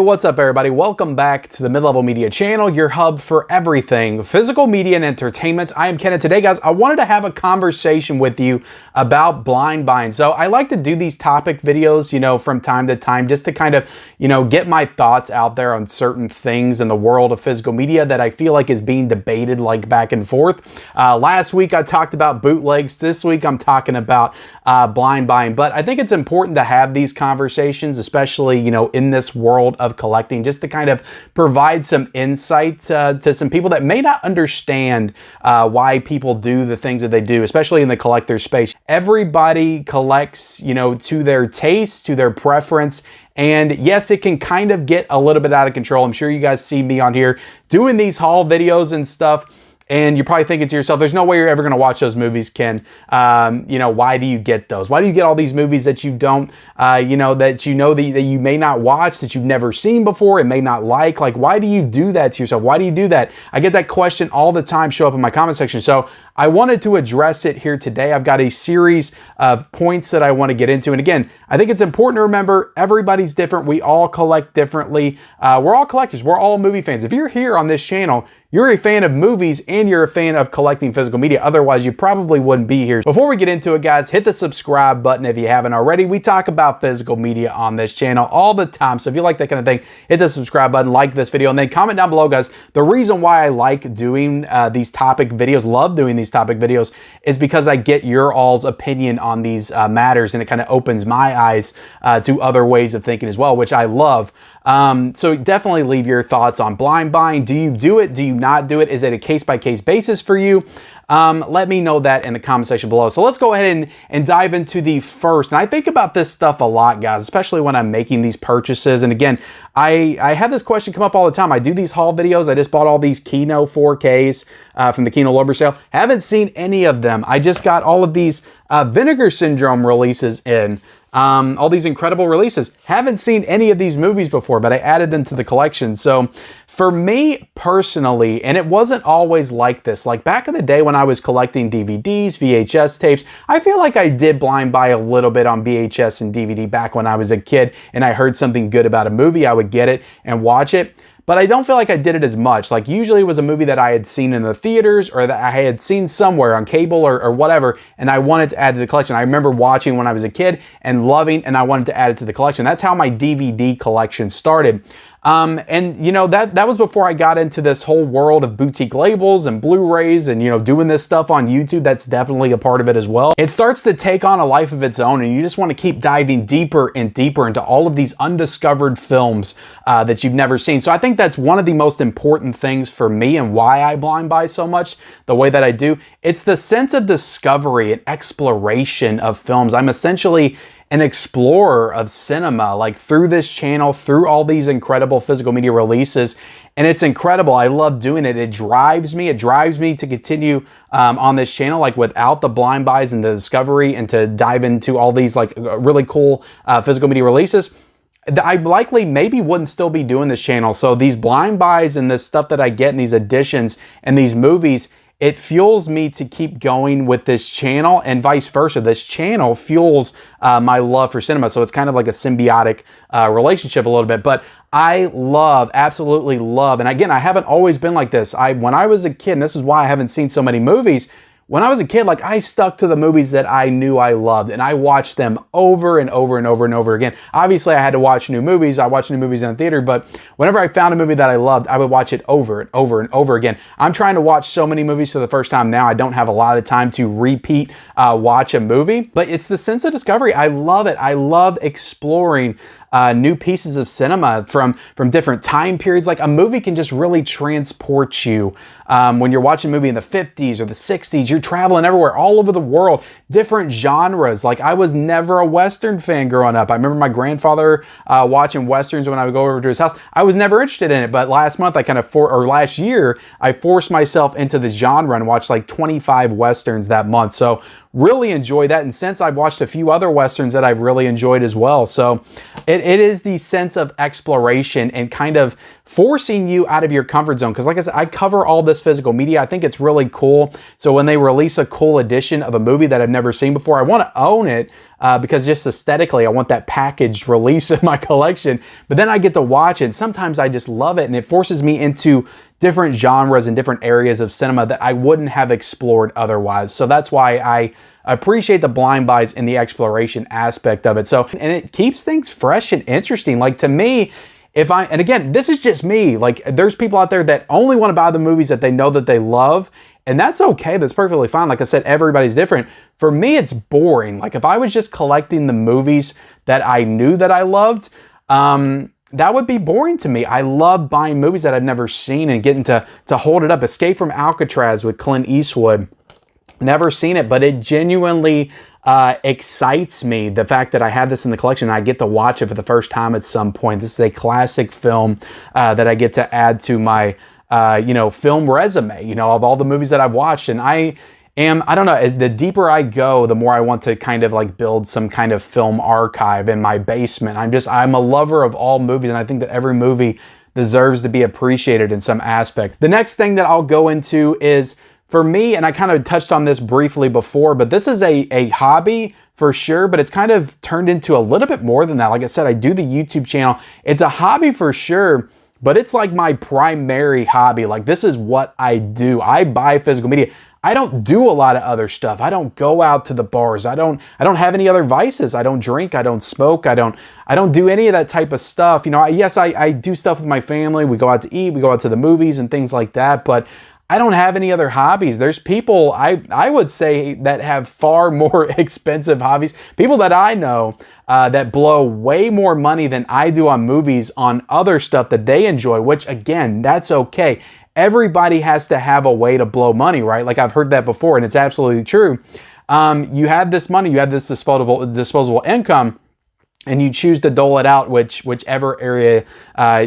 what's up everybody? Welcome back to the Mid-Level Media channel, your hub for everything physical media and entertainment. I am Ken, and today guys, I wanted to have a conversation with you about blind buying. So I like to do these topic videos, from time to time, just to kind of, get my thoughts out there on certain things in the world of physical media that I feel like is being debated like back and forth. Last week I talked about bootlegs. This week I'm talking about blind buying. But I think it's important to have these conversations, especially, in this world of collecting, just to kind of provide some insight to some people that may not understand why people do the things that they do, especially in the collector space. Everybody collects, to their taste, to their preference. And yes, it can kind of get a little bit out of control. I'm sure you guys see me on here doing these haul videos and stuff. And you're probably thinking to yourself, there's no way you're ever going to watch those movies, Ken. Why do you get those? Why do you get all these movies that you don't, that you may not watch, that you've never seen before and may not like? Like, why do you do that to yourself? Why do you do that? I get that question all the time show up in my comment section. So I wanted to address it here today. I've got a series of points that I want to get into. And again, I think it's important to remember everybody's different. We all collect differently. We're all collectors. We're all movie fans. If you're here on this channel, you're a fan of movies and you're a fan of collecting physical media. Otherwise, you probably wouldn't be here. Before we get into it, guys, hit the subscribe button if you haven't already. We talk about physical media on this channel all the time. So if you like that kind of thing, hit the subscribe button, like this video, and then comment down below, guys. The reason why I like doing these topic videos, love doing these topic videos, is because I get your all's opinion on these matters, and it kind of opens my eyes to other ways of thinking as well, which I love. So definitely leave your thoughts on blind buying. Do you do it? Do you not do it? Is it a case-by-case basis for you? Let me know that in the comment section below. So let's go ahead and dive into the first. And I think about this stuff a lot, guys, especially when I'm making these purchases. And again, I have this question come up all the time. I do these haul videos. I just bought all these Kino 4Ks from the Kino Louisville sale. Haven't seen any of them. I just got all of these Vinegar Syndrome releases in. All these incredible releases. Haven't seen any of these movies before, but I added them to the collection. So for me personally, and it wasn't always like this, like back in the day when I was collecting DVDs, VHS tapes, I feel like I did blind buy a little bit on VHS and DVD back when I was a kid and I heard something good about a movie, I would get it and watch it. But I don't feel like I did it as much. Like usually it was a movie that I had seen in the theaters or that I had seen somewhere on cable or whatever, and I wanted to add to the collection. I remember watching when I was a kid and loving, and I wanted to add it to the collection. That's how my DVD collection started. That was before I got into this whole world of boutique labels and Blu-rays and, doing this stuff on YouTube. That's definitely a part of it as well. It starts to take on a life of its own, and you just want to keep diving deeper and deeper into all of these undiscovered films that you've never seen. So I think that's one of the most important things for me and why I blind buy so much the way that I do. It's the sense of discovery and exploration of films. I'm essentially an explorer of cinema, like through this channel, through all these incredible physical media releases. And it's incredible. I love doing it. It drives me to continue on this channel, like without the blind buys and the discovery and to dive into all these like really cool physical media releases. I likely maybe wouldn't still be doing this channel. So these blind buys and this stuff that I get in these editions and these movies, it fuels me to keep going with this channel, and vice versa. This channel fuels my love for cinema. So it's kind of like a symbiotic relationship a little bit. But I absolutely love, and again, I haven't always been like this. When I was a kid, and this is why I haven't seen so many movies, when I was a kid, like I stuck to the movies that I knew I loved, and I watched them over and over and over and over again. Obviously, I had to watch new movies. I watched new movies in the theater, but whenever I found a movie that I loved, I would watch it over and over and over again. I'm trying to watch so many movies for the first time now. I don't have a lot of time to repeat watch a movie, but it's the sense of discovery. I love it. I love exploring new pieces of cinema from different time periods. Like a movie can just really transport you. When you're watching a movie in the 50s or the 60s, you're traveling everywhere, all over the world, different genres. Like I was never a Western fan growing up. I remember my grandfather watching Westerns when I would go over to his house. I was never interested in it, but last month last year, I forced myself into the genre and watched like 25 Westerns that month. So really enjoy that. And since I've watched a few other Westerns that I've really enjoyed as well. So it is the sense of exploration and kind of forcing you out of your comfort zone. Because like I said, I cover all this physical media. I think it's really cool. So when they release a cool edition of a movie that I've never seen before, I want to own it. because just aesthetically, I want that packaged release in my collection. But then I get to watch it, and sometimes I just love it, and it forces me into different genres and different areas of cinema that I wouldn't have explored otherwise. So that's why I appreciate the blind buys and the exploration aspect of it. So, and it keeps things fresh and interesting. Like, to me, and again, this is just me, like, there's people out there that only want to buy the movies that they know that they love, and that's okay. That's perfectly fine. Like I said, everybody's different. For me, it's boring. Like, if I was just collecting the movies that I knew that I loved, that would be boring to me. I love buying movies that I've never seen and getting to hold it up. Escape from Alcatraz with Clint Eastwood. Never seen it, but it genuinely excites me, the fact that I have this in the collection and I get to watch it for the first time at some point. This is a classic film that I get to add to my film resume, of all the movies that I've watched. And I don't know, as the deeper I go, the more I want to kind of like build some kind of film archive in my basement. I'm a lover of all movies, and I think that every movie deserves to be appreciated in some aspect. The next thing that I'll go into is, for me, and I kind of touched on this briefly before, but this is a hobby for sure, but it's kind of turned into a little bit more than that. Like I said, I do the YouTube channel. It's a hobby for sure, but it's like my primary hobby. Like, this is what I do. I buy physical media. I don't do a lot of other stuff. I don't go out to the bars. I don't have any other vices. I don't drink. I don't smoke. I don't do any of that type of stuff. Yes, I do stuff with my family. We go out to eat. We go out to the movies and things like that. But I don't have any other hobbies. There's people, I would say, that have far more expensive hobbies. People that I know that blow way more money than I do on movies on other stuff that they enjoy, which, again, that's okay. Everybody has to have a way to blow money, right? Like, I've heard that before, and it's absolutely true. You have this money, you have this disposable income, and you choose to dole it out whichever area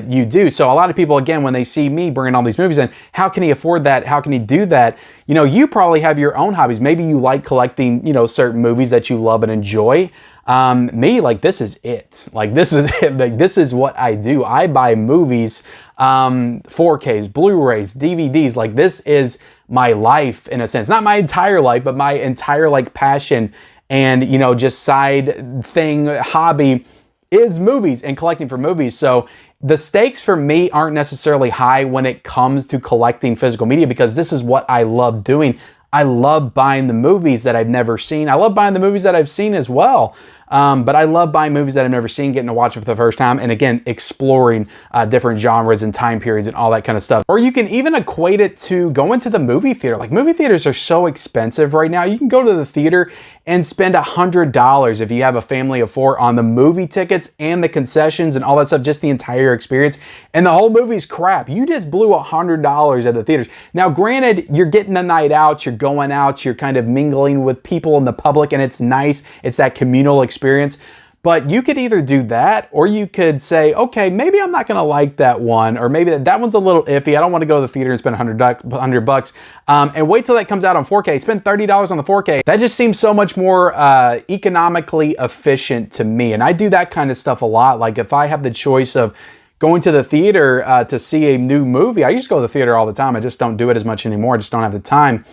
you do. So a lot of people, again, when they see me bringing all these movies in, how can he afford that? How can he do that? You probably have your own hobbies. Maybe you like collecting, certain movies that you love and enjoy. Me, like, this is it. Like, this is it. Like, this is what I do. I buy movies, 4Ks, Blu-rays, DVDs. Like, this is my life, in a sense. Not my entire life, but my entire, like, passion and, just side thing, hobby is movies and collecting for movies. So the stakes for me aren't necessarily high when it comes to collecting physical media, because this is what I love doing. I love buying the movies that I've never seen. I love buying the movies that I've seen as well. But I love buying movies that I've never seen, getting to watch it for the first time, and again, exploring different genres and time periods and all that kind of stuff. Or you can even equate it to going to the movie theater. Like, movie theaters are so expensive right now. You can go to the theater and spend $100 if you have a family of 4 on the movie tickets and the concessions and all that stuff, just the entire experience. And the whole movie's crap. You just blew $100 at the theaters. Now, granted, you're getting a night out, you're going out, you're kind of mingling with people in the public, and it's nice. It's that communal experience. But you could either do that, or you could say, okay, maybe I'm not going to like that one, or maybe that one's a little iffy. I don't want to go to the theater and spend $100 and wait till that comes out on 4K. Spend $30 on the 4K. That just seems so much more economically efficient to me. And I do that kind of stuff a lot. Like, if I have the choice of going to the theater to see a new movie, I used to go to the theater all the time. I just don't do it as much anymore. I just don't have the time.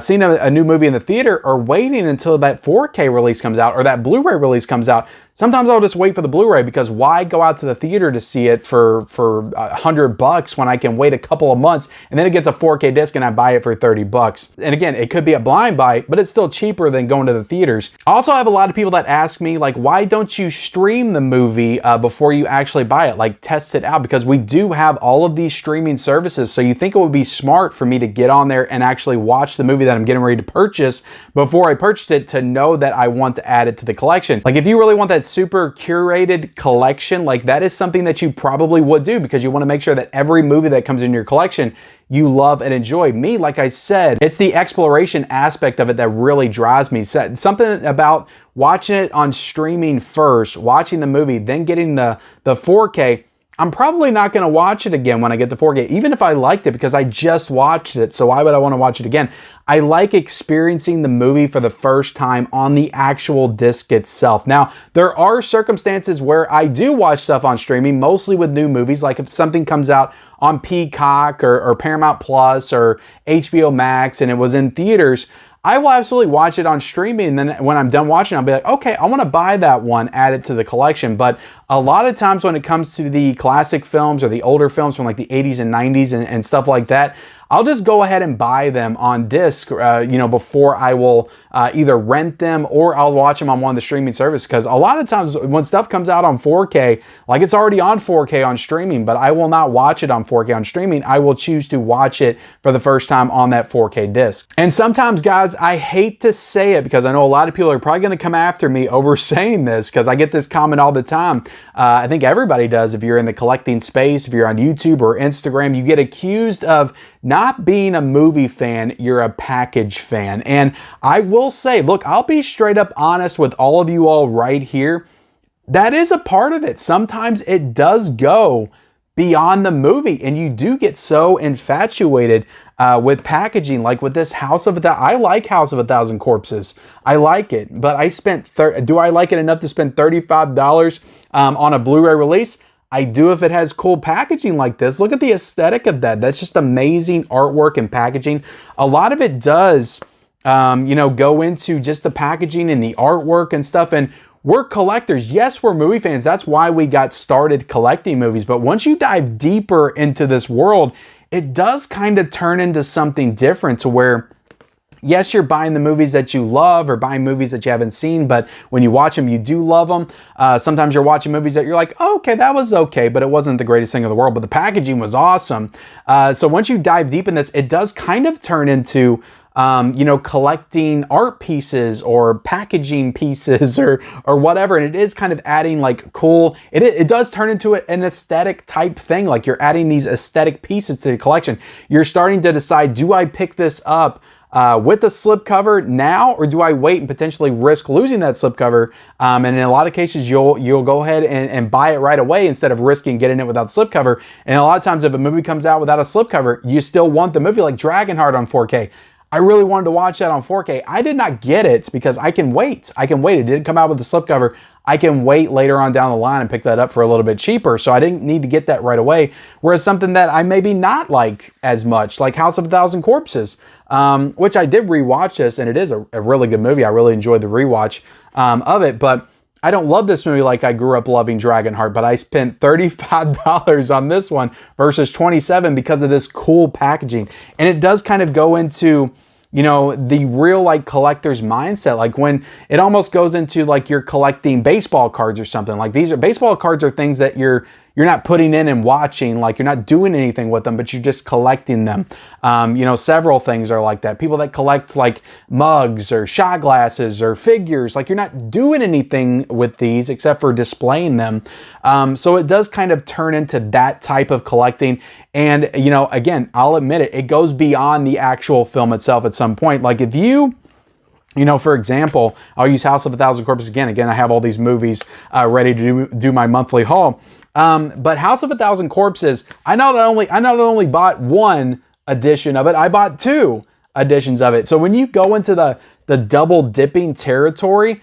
Seeing a new movie in the theater, or waiting until that 4K release comes out or that Blu-ray release comes out. Sometimes I'll just wait for the Blu-ray, because why go out to the theater to see it for $100 when I can wait a couple of months and then it gets a 4K disc and I buy it for $30. And again, it could be a blind buy, but it's still cheaper than going to the theaters. I also have a lot of people that ask me, like, why don't you stream the movie before you actually buy it? Like, test it out, because we do have all of these streaming services. So you think it would be smart for me to get on there and actually watch the movie that I'm getting ready to purchase before I purchase it, to know that I want to add it to the collection. Like, if you really want that super curated collection, like, that is something that you probably would do, because you want to make sure that every movie that comes in your collection you love and enjoy. Me, like I said, it's the exploration aspect of it that really drives me. Something about watching it on streaming first, watching the movie, then getting the 4K. I'm probably not going to watch it again when I get the 4K, even if I liked it, because I just watched it. So why would I want to watch it again? I like experiencing the movie for the first time on the actual disc itself. Now, there are circumstances where I do watch stuff on streaming, mostly with new movies. Like, if something comes out on Peacock or Paramount Plus or HBO Max and it was in theaters, I will absolutely watch it on streaming, and then when I'm done watching, I'll be like, okay, I want to buy that one, add it to the collection. But a lot of times when it comes to the classic films or the older films from like the 80s and 90s and stuff like that, I'll just go ahead and buy them on disc, before I will either rent them or I'll watch them on one of the streaming services. Because a lot of times when stuff comes out on 4K, like it's already on 4K on streaming, but I will not watch it on 4K on streaming. I will choose to watch it for the first time on that 4K disc. And sometimes, guys, I hate to say it because I know a lot of people are probably going to come after me over saying this, because I get this comment all the time. I think everybody does. If you're in the collecting space, if you're on YouTube or Instagram, you get accused of not being a movie fan, you're a package fan. And I will say, look, I'll be straight up honest with all of you all right here. That is a part of it. Sometimes it does go beyond the movie, and you do get so infatuated with packaging, like with this House of a Thousand. I like House of a Thousand Corpses. I like it, but I spent, do I like it enough to spend $35 on a Blu-ray release? I do if it has cool packaging like this. Look at the aesthetic of that. That's just amazing artwork and packaging. A lot of it does, go into just the packaging and the artwork and stuff. And we're collectors. Yes, we're movie fans. That's why we got started collecting movies. But once you dive deeper into this world, it does kind of turn into something different, to where, yes, you're buying the movies that you love or buying movies that you haven't seen, but when you watch them, you do love them. Sometimes you're watching movies that you're like, oh, okay, that was okay, but it wasn't the greatest thing in the world, but the packaging was awesome. So once you dive deep in this, it does kind of turn into collecting art pieces or packaging pieces or whatever. And it is kind of adding like cool, it does turn into an aesthetic type thing. Like you're adding these aesthetic pieces to the collection. You're starting to decide, do I pick this up with a slipcover now, or do I wait and potentially risk losing that slipcover? And in a lot of cases, you'll go ahead and buy it right away instead of risking getting it without slipcover. And a lot of times, if a movie comes out without a slipcover, you still want the movie, like Dragonheart on 4K. I really wanted to watch that on 4K. I did not get it because I can wait. It didn't come out with the slipcover. I can wait later on down the line and pick that up for a little bit cheaper. So I didn't need to get that right away. Whereas something that I maybe not like as much, like House of a Thousand Corpses, which I did rewatch this, and it is a really good movie. I really enjoyed the rewatch of it, but I don't love this movie like I grew up loving Dragonheart, but I spent $35 on this one versus $27 because of this cool packaging. And it does kind of go into, the real like collector's mindset. Like when it almost goes into like you're collecting baseball cards or something. Like baseball cards are things that you're not putting in and watching, like you're not doing anything with them, but you're just collecting them. Several things are like that. People that collect like mugs or shot glasses or figures, like you're not doing anything with these except for displaying them. So it does kind of turn into that type of collecting. And, again, I'll admit it, it goes beyond the actual film itself at some point. Like if you, for example, I'll use House of a Thousand Corpses again. Again, I have all these movies ready to do my monthly haul. But House of a Thousand Corpses, I not only bought one edition of it, I bought two editions of it. So when you go into the double dipping territory,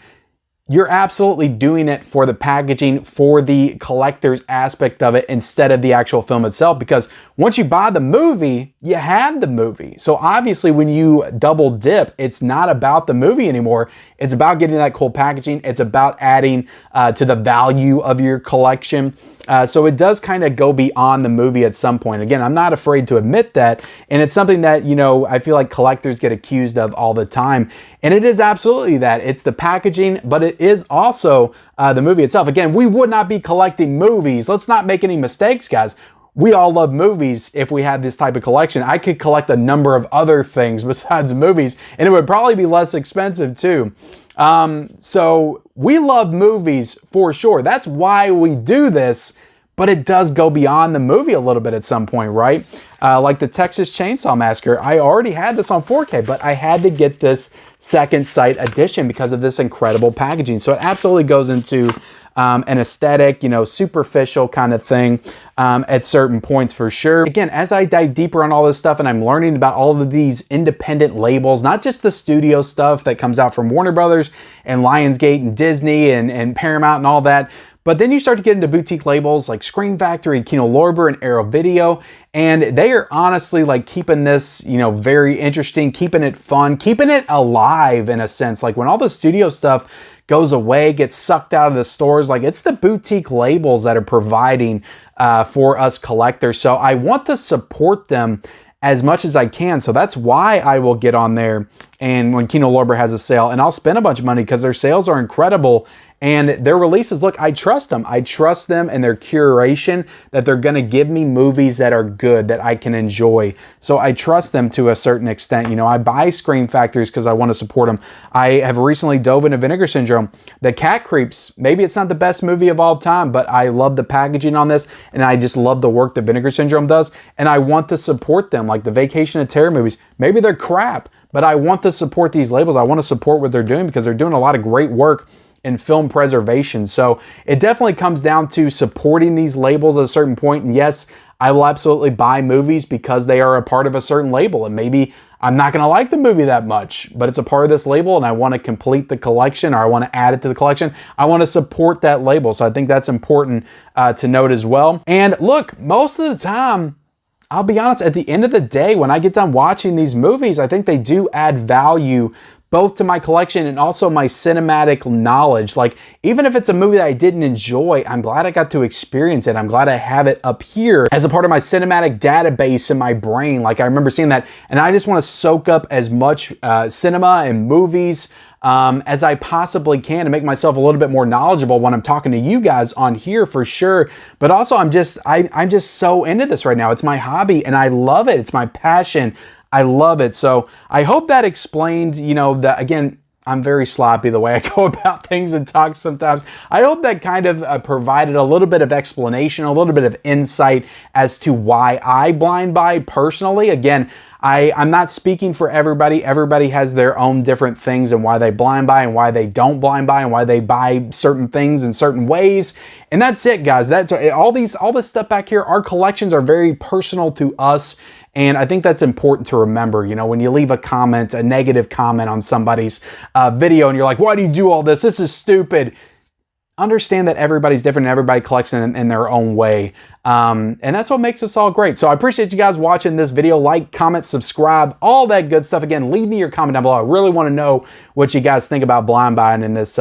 you're absolutely doing it for the packaging, for the collector's aspect of it instead of the actual film itself. Because once you buy the movie, you have the movie. So obviously when you double dip, it's not about the movie anymore. It's about getting that cool packaging. It's about adding to the value of your collection. So it does kind of go beyond the movie at some point. Again, I'm not afraid to admit that. And it's something that, I feel like collectors get accused of all the time. And it is absolutely that. It's the packaging, but it is also the movie itself. Again, we would not be collecting movies. Let's not make any mistakes, guys. We all love movies if we had this type of collection. I could collect a number of other things besides movies, and it would probably be less expensive too. So we love movies for sure. That's why we do this, but it does go beyond the movie a little bit at some point, right? Like the Texas Chainsaw Massacre, I already had this on 4K, but I had to get this second sight edition because of this incredible packaging. So it absolutely goes into an aesthetic, superficial kind of thing at certain points for sure. Again, as I dive deeper on all this stuff and I'm learning about all of these independent labels, not just the studio stuff that comes out from Warner Brothers and Lionsgate and Disney and Paramount and all that, but then you start to get into boutique labels like Scream Factory, Kino Lorber, and Arrow Video. And they are honestly like keeping this, you know, very interesting, keeping it fun, keeping it alive in a sense. Like when all the studio stuff goes away, gets sucked out of the stores, like it's the boutique labels that are providing for us collectors. So I want to support them as much as I can. So that's why I will get on there and when Kino Lorber has a sale, and I'll spend a bunch of money because their sales are incredible. And their releases, look, I trust them. I trust them and their curation that they're going to give me movies that are good, that I can enjoy. So I trust them to a certain extent. You know, I buy Scream Factories because I want to support them. I have recently dove into Vinegar Syndrome. The Cat Creeps, maybe it's not the best movie of all time, but I love the packaging on this, and I just love the work that Vinegar Syndrome does, and I want to support them. Like the Vacation of Terror movies, maybe they're crap, but I want to support these labels. I want to support what they're doing because they're doing a lot of great work in film preservation. So it definitely comes down to supporting these labels at a certain point. And yes, I will absolutely buy movies because they are a part of a certain label. And maybe I'm not going to like the movie that much, but it's a part of this label and I want to complete the collection, or I want to add it to the collection. I want to support that label. So I think that's important to note as well. And look, most of the time, I'll be honest, at the end of the day, when I get done watching these movies, I think they do add value both to my collection and also my cinematic knowledge. Like, even if it's a movie that I didn't enjoy, I'm glad I got to experience it. I'm glad I have it up here as a part of my cinematic database in my brain. Like, I remember seeing that, and I just want to soak up as much cinema and movies as I possibly can to make myself a little bit more knowledgeable when I'm talking to you guys on here, for sure. But also, I'm just so into this right now. It's my hobby and I love it. It's my passion. I love it. So I hope that explained, you know, that again, I'm very sloppy the way I go about things and talk sometimes. I hope that kind of provided a little bit of explanation, a little bit of insight as to why I blind buy personally. Again, I'm not speaking for everybody. Everybody has their own different things and why they blind buy and why they don't blind buy and why they buy certain things in certain ways. And that's it, guys. That's all this stuff back here. Our collections are very personal to us. And I think that's important to remember. You know, when you leave a comment, a negative comment on somebody's video and you're like, why do you do all this? This is stupid. Understand that everybody's different and everybody collects in their own way. And that's what makes us all great. So I appreciate you guys watching this video. Like, comment, subscribe, all that good stuff. Again, leave me your comment down below. I really want to know what you guys think about blind buying in this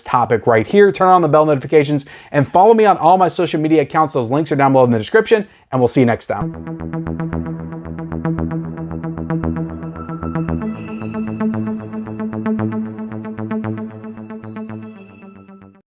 topic right here. Turn on the bell notifications and follow me on all my social media accounts. Those links are down below in the description, and we'll see you next time.